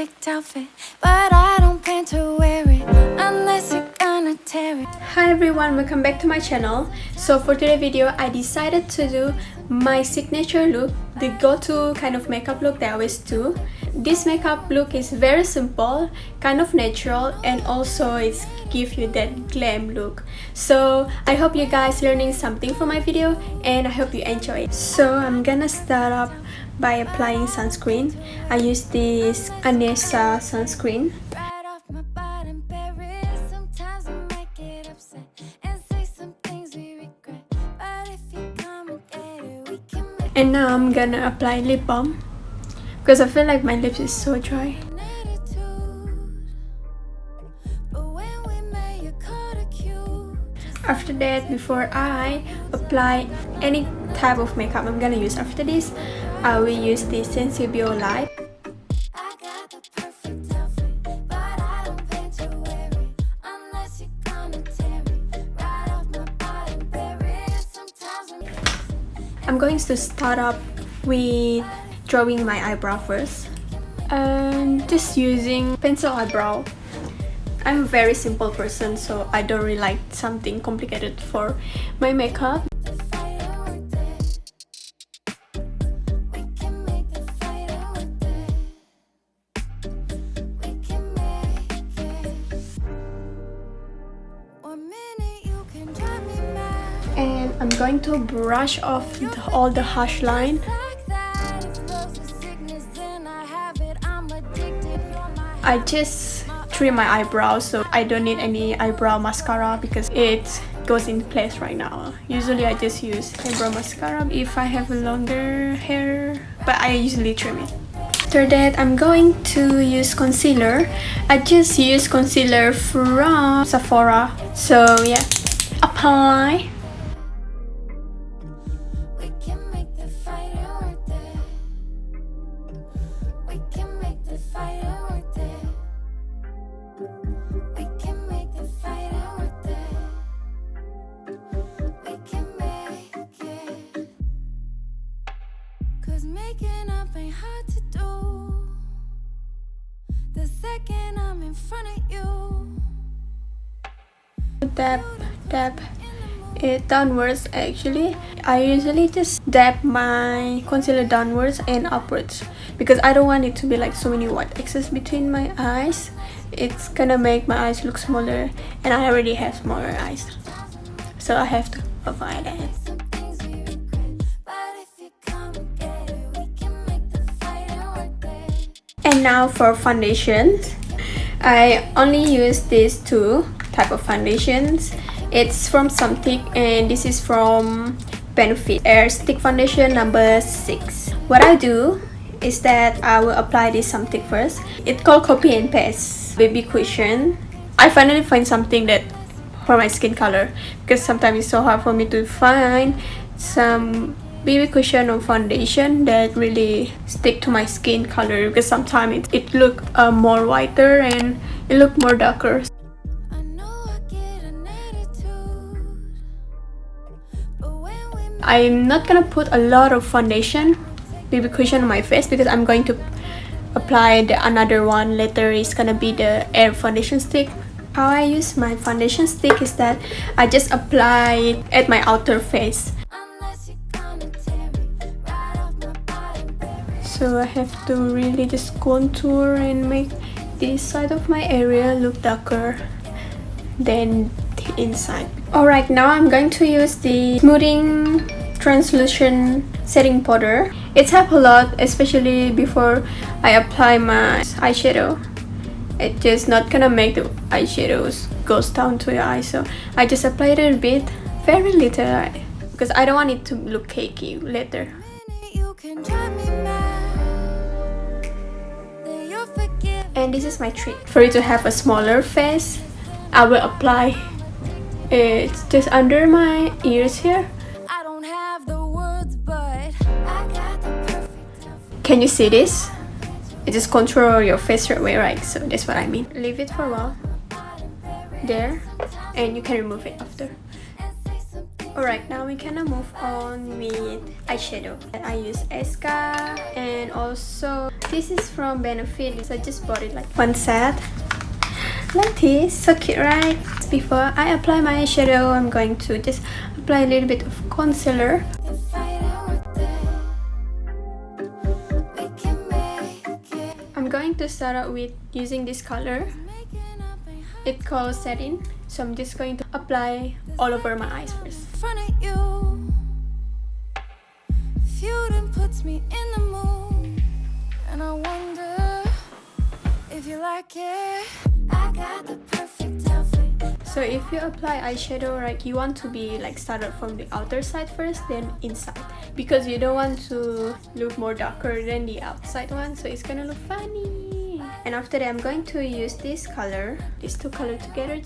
perfect outfit, but I don't plan to wear it unless you're gonna tear it. Hi everyone, welcome back to my channel. So for today's video, I decided to do my signature look, the go-to kind of makeup look that I always do. This makeup look is very simple, kind of natural, and also it's give you that glam look. So I hope you guys learning something from my video, and I hope you enjoy it. So I'm gonna start up by applying sunscreen. I use this Anessa sunscreen. Right off my bottom berries, sometimes I might get upset and say some things we regret. But if you come and get it, we can make And now I'm gonna apply lip balm because I feel like my lips is so dry. an attitude. But when we met, you caught a cue. After that, before I apply any type of makeup I'm gonna use after this, I will use the Sensibio Light. I got the perfect outfit, but I don't plan to wear it unless you're gonna tear it. Right off my bottom berries, sometimes when I'm going to start up with drawing my eyebrow first, and just using pencil eyebrow. I'm a very simple person, so I don't really like something complicated for my makeup. the fight ain't worth it. We can make the fight ain't worth it. We can make it. 1 minute you can drive me mad. And I'm going to brush off all the harsh line. Like that, if love's a sickness, then I have it. I'm addicted. You're my I just trim my eyebrows, so I don't need any eyebrow mascara because it goes in place right now. Usually I just use eyebrow mascara if I have longer hair, but I usually trim it. After that, I'm going to use concealer. I just use concealer from Sephora. So yeah, apply. We can make the fight ain't worth it. We can make the fight ain't worth it. We can make the fight ain't worth it. We can make it. 'Cause making up ain't hard to do. The second I'm in front of you. Dab it downwards. Actually, I usually just dab my concealer downwards and upwards because I don't want it to be like so many white excess between my eyes. It's gonna make my eyes look smaller, and I already have smaller eyes, so I have to avoid that. Some things we regret, but if you come and get it, we can make the fight ain't worth it. And now for foundations, I only use these two type of foundations. It's from Tik, and this is from Benefit Air Stick Foundation number 6. What I do is that I will apply this Tik first. It's called Copy and Paste Baby Cushion. I finally find something that for my skin color, because sometimes it's so hard for me to find some baby cushion or foundation that really stick to my skin color, because sometimes it look more whiter and it look more darker. I know I get an attitude, but when we met, I'm not gonna put a lot of foundation baby cushion on my face because I'm going to apply the another one later. It's gonna be the Air foundation stick. How I use my foundation stick is that I just apply it at my outer face. unless you're gonna tear it, right off my bottom berries. So I have to really just contour and make this side of my area look darker than the inside. Alright, now I'm going to use the smoothing translucent setting powder. It helps a lot, especially before I apply my eyeshadow. It's just not gonna make the eyeshadows goes down to your eye, so I just apply it a bit, very little, because I don't want it to look cakey later. Minute you can drive me mad, then you'll forgive. And this is my trick. For you to have a smaller face, I will apply it just under my ears here. I don't have the words, but I got the perfect outfit. Can you see this? It just contour your face right away, right? So that's what I mean. Leave it for a while. There. And you can remove it after. Alright, now we can move on with eyeshadow. I use Esca and also This is from Benefit. I just bought it like one set. Like this, so cute, right? Before I apply my eyeshadow, I'm going to just apply a little bit of concealer. I'm going to start out with using this color. It's called Satin. So I'm just going to apply all over my eyes first. Puts me in the mood, and I wonder if you like it. I got the perfect outfit. So if you apply eyeshadow, right, you want to be like started from the outer side first, then inside, because you don't want to look more darker than the outside one, so it's gonna look funny. And after that, I'm going to use this color, these two colors together.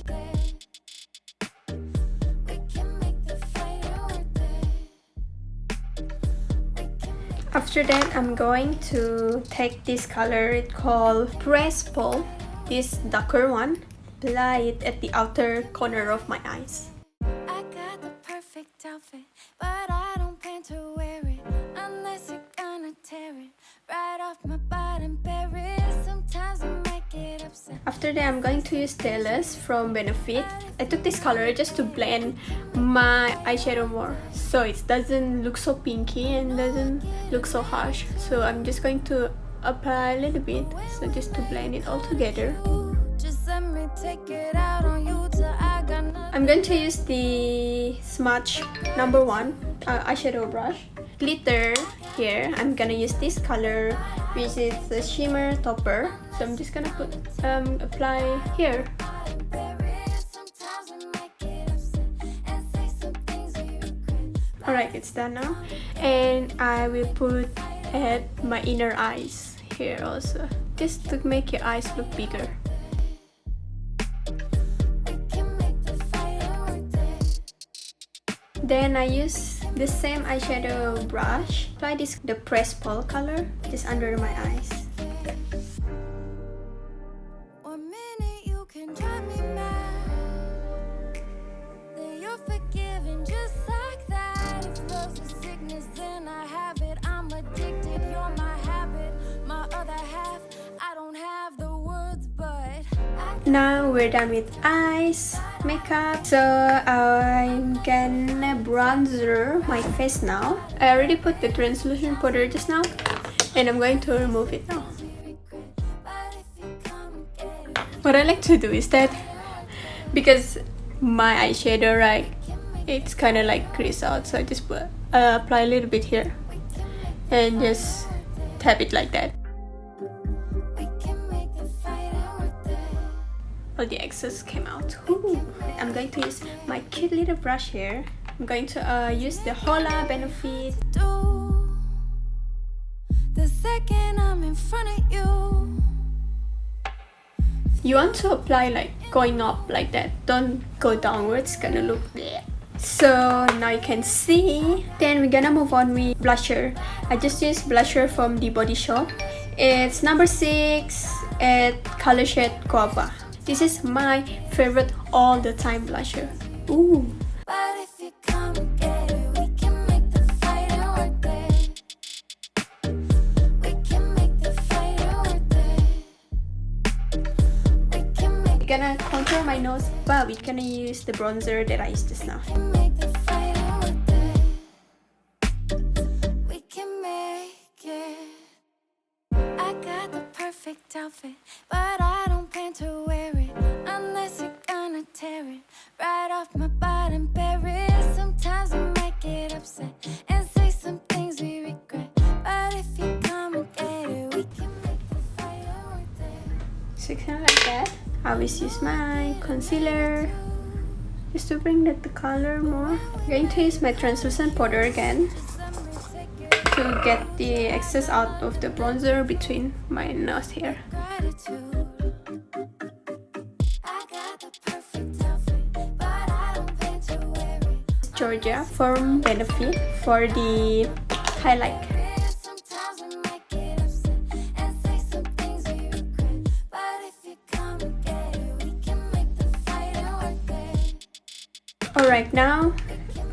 After that, I'm going to take this color, it's called Press Pole, this darker one, apply it at the outer corner of my eyes. I got the perfect outfit, but I don't plan to wear it unless you're gonna tear it right off my bottom, bear it. Sometimes I might get upset. After that, I'm going to use Stylus from Benefit. I took this color just to blend my eyeshadow more, so it doesn't look so pinky and doesn't look so harsh. So I'm just going to apply a little bit, so just to blend it all together. Just let me take it out on you till I got nothing. I'm going to use the Smudge number 1 eyeshadow brush. Glitter here, I'm gonna use this color, which is the shimmer topper. So I'm just gonna put apply here. Alright, it's done now, and I will put at my inner eyes here also, just to make your eyes look bigger. Then I use the same eyeshadow brush, apply the Press Pole color just under my eyes. One minute you can drive me mad, then you're forgiven just like that. If love's a sickness, then I have it. I'm addicted, you're my habit, my other half. I don't have the words, but Now we're done with eyes, makeup. So I'm gonna bronzer my face now. I already put the translucent powder just now, and I'm going to remove it now. What I like to do is that, because my eyeshadow, right, it's kind of like crease out, so I just apply a little bit here and just tap it like that. All the excess came out. Ooh. I'm going to use my cute little brush here. I'm going to use the Hola Benefit. The second I'm in front of you, You want to apply like going up like that. Don't go downwards, it's gonna look bleh. So now you can see. Then we're gonna move on with blusher. I just used blusher from the Body Shop. It's number 6 at color shade Guava. This is my favorite all the time blusher. Ooh. but if you come and get it, we can make the fight worth it. We can make the fight worth it. We can make We're gonna contour my nose, but we're gonna use the bronzer that I used just now. the fight worth it. We can make it. I got the perfect outfit, but I don't plan to wear it unless you're gonna tear it right off my bottom, bear it. Sometimes I might get upset and say some things we regret, but if you come and get it, we can make the fight worth it. So kind of like that. I always use my concealer just to bring the color more. I'm going to use my translucent powder again to get the excess out of the bronzer between my nose here. Gratitude. I got the perfect outfit, but I don't plan to wear it. Georgia from Benefit for the highlight. Sometimes we might get upset and say some things we regret, but if you come and get it, we can make the fight worth it. Alright, now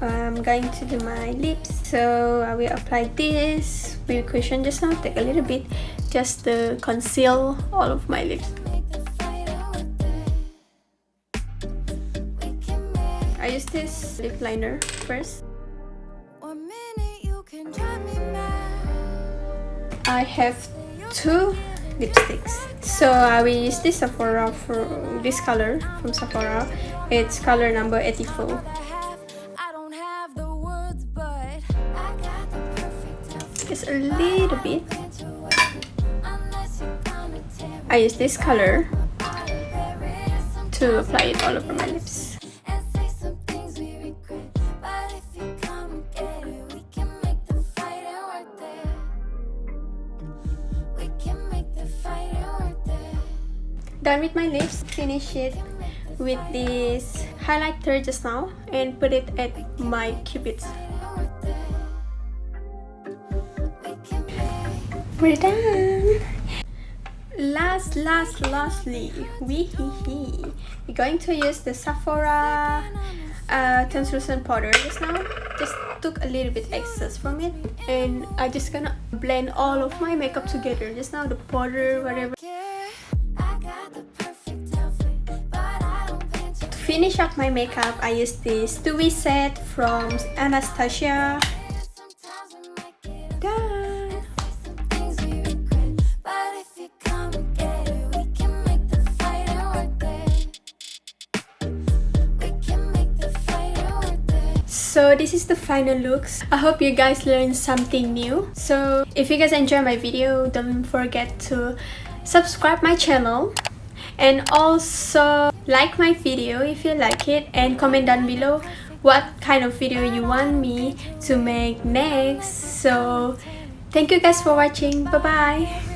I'm going to do my lips. So I will apply this with cushion just now, take a little bit just to conceal all of my lips. I use this lip liner first. I have 2 lipsticks, so I will use this Sephora for this color from Sephora. It's color number 84. Just a little bit. I use this color to apply it all over my lips. Done with my lips, finish it with this highlighter just now and put it at my cupids. We're done! Lastly, we're going to use the Sephora translucent powder just now. Just took a little bit excess from it and I just gonna blend all of my makeup together just now, the powder, whatever. To finish up my makeup, I use this dewy set from Anastasia. Done! So this is the final looks. I hope you guys learned something new. So if you guys enjoy my video, don't forget to subscribe my channel and also like my video if you like it, and comment down below what kind of video you want me to make next. So thank you guys for watching. Bye bye.